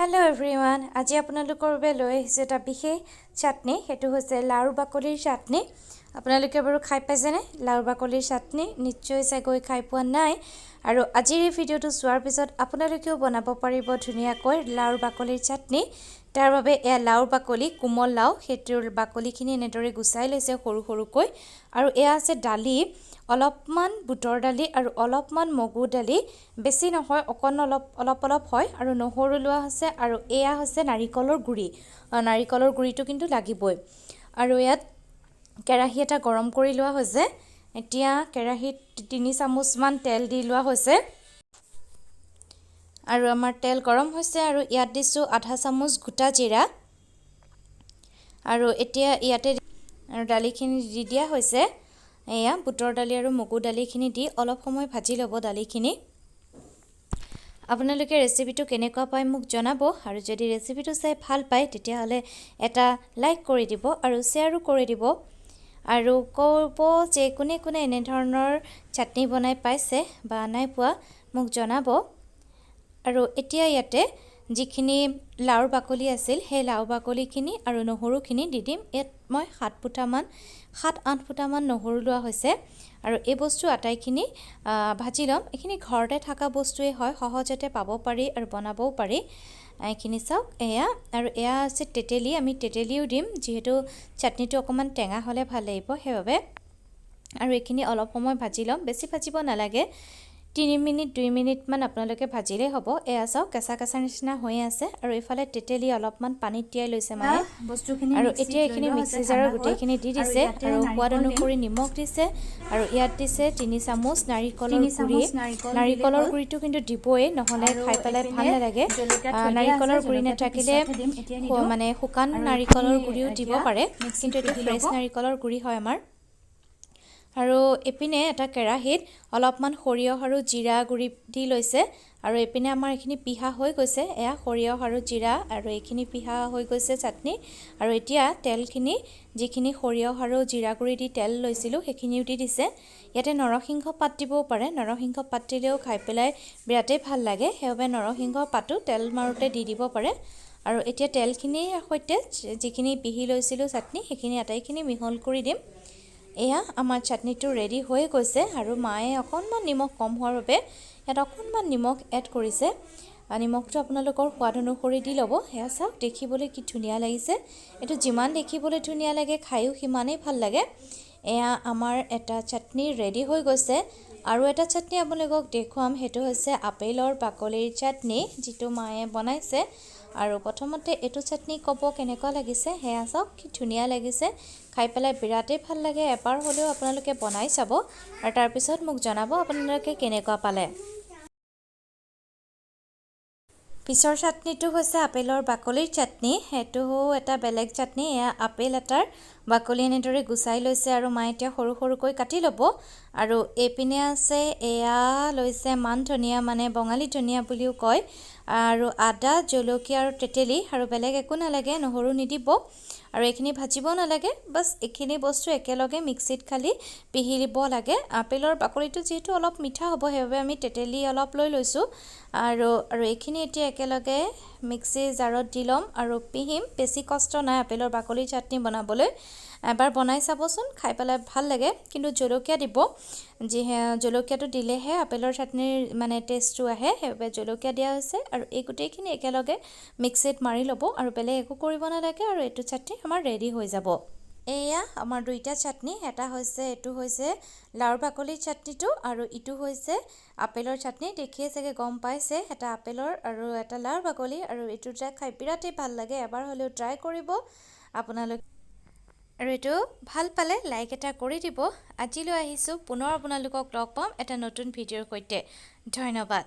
Hello everyone. আজি আপোনালোকৰ বাবে লৈ আহিছো এটা বিশেষ চাটনি হেতু হৈছে লাউৰ বাকলিৰ চাটনি আপোনালোকে বাৰু খাই পাইছেনে লাউৰ বাকলিৰ চাটনি নিশ্চয় চাগৈ খাই পোৱা নাই আৰু আজিৰ এই ভিডিওটো চোৱাৰ পিছত আপোনালোকেও বনাব পাৰিব ধুনীয়াকৈ লাউৰ বাকলিৰ চাটনি তাৰ বাবে এয়া লাউৰ বাকলি কোমল লাউ হেতুৰ বাকলিখিনি এনেদৰে গুচাই লৈছে সৰু সৰুকৈ আৰু এয়া আছে ডালি অলপমান বুটৰ ডালি আৰু অলপমান মগু ডালি বেছি নহয় অকন অলপ হয় আৰু নহৰু লোৱা আছে আৰু এয়া হৈছে নাৰিকলৰ গুড়িটো কিন্তু লাগিবই আৰু ইয়াত কেৰাহী এটা গৰম কৰি লোৱা হৈছে এতিয়া কেৰাহীত 3 চামুচ মান তেল দি লোৱা হৈছে আৰু আমাৰ তেল গৰম হৈছে আৰু ইয়াত দিছো আধা চামুচ গোটা জিৰা আৰু এতিয়া ইয়াতে আৰু ডালিখিনি দি দিয়া হৈছে এয়া বুটৰ ডালি আৰু মগু ডালিখিনি দি অলপ সময় ভাজি ল'ব ডালিখিনি আপোনালোকে ৰেচিপিটো কেনেকুৱা পায় মোক জনাব আৰু যদি ৰেচিপিটো চাই ভাল পায় তেতিয়াহলে এটা লাইক কৰি দিব আৰু শ্বেয়াৰো কৰি দিব আৰু ক'ব যে কোনে এনে ধৰণৰ চাটনি বনাই পাইছে বা নাই পোৱা মোক জনাব আৰু এতিয়া ইয়াতে যিখিনি লাউৰ বাকলি আছিল সেই লাউ বাকলিখিনি আৰু নহৰুখিনি দি দিম ইয়াত মই 7-8 ফুটামান নহৰু লোৱা হৈছে আৰু এই বস্তু আটাইখিনি ভাজি লম এখিনি ঘৰতে থকা বস্তুৱে হয় সহজতে পাব পাৰি আৰু বনাবও পাৰি এইখিনি চাওক এয়া আৰু এয়া আছে তেতেলি আমি তেতেলিও দিম যেহেতু চাটনিটো অকমান টেঙা হলে ভাল লাগিব হেবাবে আৰু এইখিনি অলপ সময় ভাজি লম বেছি ভাজিব নালাগে 2 মিনিট মান আপোনালোকে ভাজিলে হ'ব এয়া চাওক কেঁচা নিচিনা হৈ আছে আৰু ইফালে তেতেলি অলপমান পানীত তিয়াই লৈছে মানে বস্তুখিনি আৰু এতিয়া এইখিনি মিক্সি জাৰৰ গুটেইখিনি দি দিছে আৰু সোৱাদ অনুসৰি নিমখ দিছে আৰু ইয়াত দিছে 3 চামুচ নাৰিকলৰ গুড়িটো কিন্তু দিবই নহলে খাই পেলাই ভাল নালাগে নাৰিকলৰ গুড়ি নাথাকিলে মানে শুকান নাৰিকলৰ গুড়িও দিব পাৰে কিন্তু এটো ফ্ৰেছ নাৰিকলৰ গুড়ি হয় আমাৰ আৰু এপিনে এটা কেৰাহীত অলপমান সৰিয়হ আৰু জিৰা গুড়ি দি লৈছে আৰু এপিনে আমাৰ এখিনি পিহা হৈ গৈছে এয়া সৰিয়হ আৰু জিৰা আৰু এখিনি পিহা হৈ গৈছে চাটনি আৰু এতিয়া তেলখিনি যিখিনি সৰিয়হ আৰু জিৰা গুড়ি দি তেল লৈছিলো সেইখিনিও দি দিছে ইয়াতে নৰসিংহ পাত দিবও পাৰে নৰসিংহ পাত দিলেও খাই পেলাই বিৰাটেই ভাল লাগে হেবে নৰসিংহ পাতো তেল মাৰোতে দি দিব পাৰে আৰু এতিয়া তেলখিনিৰ সৈতে যিখিনি পিহি লৈছিলো চাটনি সেইখিনি আটাইখিনি মিহল কৰি দিম এয়া আমাৰ চাটনিটো ৰেডি হৈ গৈছে আৰু মায়ে অকনমান নিমখ কম হোৱাৰ বাবে ইয়াত অকনমান নিমখ এড কৰিছে নিমখটো আপোনালোকৰ সোৱাদ অনুসৰি দি ল'ব এয়া চাওক দেখিবলৈ কি ধুনীয়া লাগিছে এটো যিমান দেখিবলৈ ধুনীয়া লাগে খাইও সিমানেই ভাল লাগে এয়া আমাৰ এটা চাটনি ৰেডি হৈ গৈছে আৰু এটা চাটনি আপোনালোকক দেখুৱাম হেতু হৈছে আপেলৰ বাকলিৰ চাটনি যিটো মায়ে বনাইছে আৰু প্ৰথমতে এটো চাটনি কব কেনেকুৱা লাগিছে হেয়া চাওক কি ধুনীয়া লাগিছে খাই পেলাই বিৰাটেই ভাল লাগে এবাৰ হলেও আপোনালোকে বনাই চাব আৰু তাৰ পিছত মোক জনাব আপোনালোকে কেনেকুৱা পালে পিছৰ চাটনিটো হৈছে আপেলৰ বাকলিৰ চাটনি হেতু এটা বেলেগ চাটনি এয়া আপেল এটাৰ বাকলি এনেদৰে গুচাই লৈছে আৰু মায়ে এতিয়া সৰুকৈ কাটি ল'ব আৰু এপিনে আছে এয়া লৈছে মান ধনিয়া মানে বঙালী ধনিয়া বুলিও কয় আৰু আদা জলকীয়া আৰু তেতেলি আৰু বেলেগ একো নালাগে নহৰু নিদিব আৰু এখিনি ভাজিব নালাগে বাস এখিনি বস্তু একেলগে মিক্সিত খালি পিহিলিব লাগে আপেলৰ বাকলিটো যেহেতু অলপ মিঠা হ'ব হেবে আমি তেতেলি অলপ লৈ লৈছো আৰু এখিনি এতিয়া একেলগে মিক্সি জাৰত দিলম আৰু পিহিম বেছি কষ্ট নাই আপেলৰ বাকলিৰ চাটনি বনাবলৈ এবাৰ বনাই চাবচোন খাই পেলাই ভাল লাগে কিন্তু জলকীয়া দিব যিহে জলকীয়াটো দিলেহে আপেলৰ চাটনিৰ মানে টেষ্টটো আহে হেবে জলকীয়া দিয়া হৈছে আৰু এই গুটেইখিনি একেলগে মিক্সিত মাৰি ল'ব আৰু বেলেগ একো কৰিব নালাগে আৰু এটো চাটনি আমাৰ ৰেডি হৈ যাব এয়া আমাৰ দুইটা চাটনি এটা হৈছে এটো হৈছে লাউৰ বাকলিৰ চাটনিটো আৰু ইটো হৈছে আপেলৰ চাটনি দেখিয়ে চাগে গম পাইছে এটা আপেলৰ আৰু এটা লাউৰ বাকলি আৰু এটো খাই বিৰাটেই ভাল লাগে এবাৰ হলেও ট্ৰাই কৰিব আপোনালোক আৰু এটো ভাল পালে লাইক এটা কৰি দিব আজিলৈ আহিছো পুনৰ আপোনালোকক লগ পাম এটা নতুন ভিডিওৰ সৈতে ধন্যবাদ